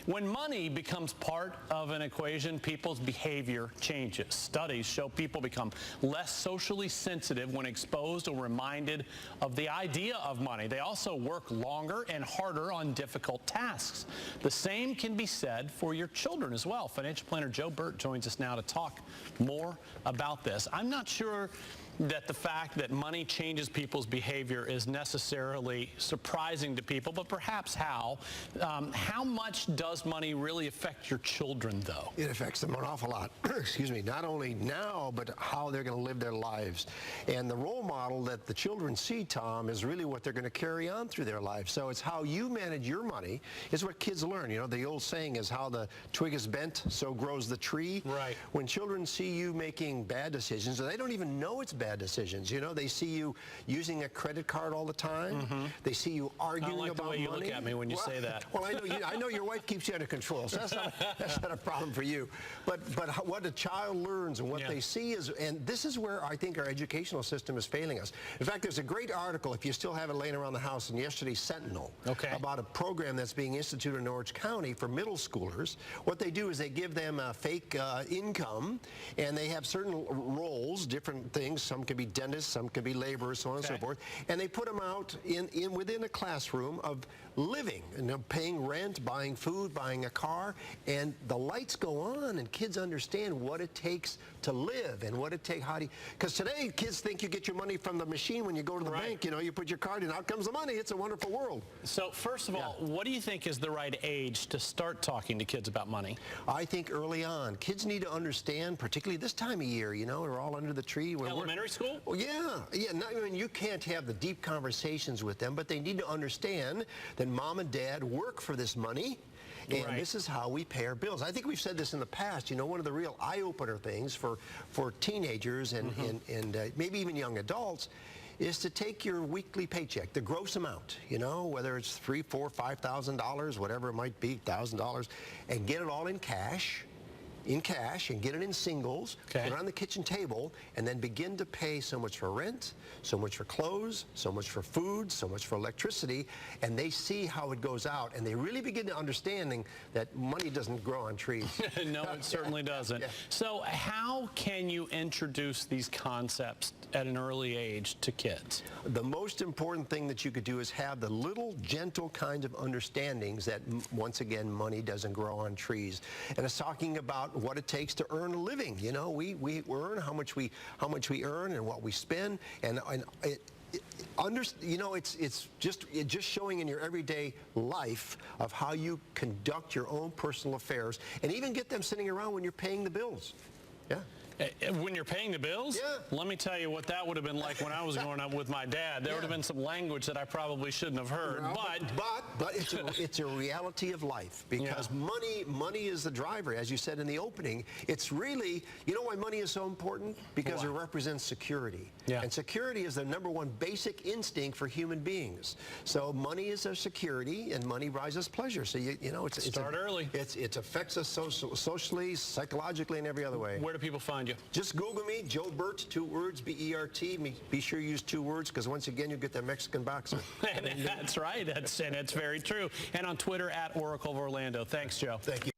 When money becomes part of an equation, people's behavior changes. Studies show people become less socially sensitive when exposed or reminded of the idea of money. They also work longer and harder on difficult tasks. The same can be said for your children as well. Financial planner Joe Bert joins us now to talk more about this. I'm not sure that the fact that money changes people's behavior is necessarily surprising to people, but perhaps how. How much does money really affect your children, though? It affects them an awful lot. Excuse me. Not only now, but how they're going to live their lives. And the role model that the children see, Tom, is really what they're going to carry on through their life. So it's how you manage your money is what kids learn. You know, the old saying is how the twig is bent, so grows the tree. Right. When children see you making bad decisions, they don't even know it's bad decisions. You know, they see you using a credit card all the time. Mm-hmm. They see you arguing about money. I like the way you look at me when you say that. Well, I know your wife keeps you under control, so that's not a problem for you. But what a child learns and what they see is, and this is where I think our educational system is failing us. In fact, there's a great article, if you still have it laying around the house, in yesterday's Sentinel, about a program that's being instituted in Orange County for middle schoolers. What they do is they give them a fake income, and they have certain roles, different things. Some can be dentists, some can be laborers, so on and so forth. And they put them out within a classroom of living, paying rent, buying food, buying a car, and the lights go on, and kids understand what it takes to live and what it takes. Because today kids think you get your money from the machine when you go to the bank. You know, you put your card in, out comes the money. It's a wonderful world. So first of all, what do you think is the right age to start talking to kids about money? I think early on. Kids need to understand, particularly this time of year. You know, we're all under the tree. Elementary school? Well, yeah. I mean, you can't have the deep conversations with them, but they need to understand that mom and dad work for this money, and this is how we pay our bills. I think we've said this in the past. You know, one of the real eye-opener things for teenagers and maybe even young adults is to take your weekly paycheck, the gross amount, you know, whether it's $3,000, $4,000, $5,000, whatever it might be, $1,000, and get it all in cash, and get it in singles, put it on the kitchen table, and then begin to pay so much for rent, so much for clothes, so much for food, so much for electricity, and they see how it goes out, and they really begin to understanding that money doesn't grow on trees. No, it certainly doesn't. So how can you introduce these concepts at an early age to kids? The most important thing that you could do is have the little gentle kind of understandings that, once again, money doesn't grow on trees. And it's talking about what it takes to earn a living. You know, we earn how much we earn and what we spend, and you know, it's just showing in your everyday life of how you conduct your own personal affairs, and even get them sitting around when you're paying the bills. When you're paying the bills? Let me tell you what that would have been like when I was growing up with my dad. There would have been some language that I probably shouldn't have heard. But it's a reality of life, because money is the driver, as you said in the opening. It's really, you know why money is so important? Because it represents security. And security is the #1 basic instinct for human beings. So money is our security, and money buys us pleasure. So you know, start early. It affects us socially, psychologically, and every other way. Where do people find you? Just Google me, Joe Bert, 2 words, B-E-R-T. Be sure you use 2 words, because once again, you'll get that Mexican boxer. That's right. And it's very true. And on Twitter, @Oracle of Orlando. Thanks, Joe. Thank you.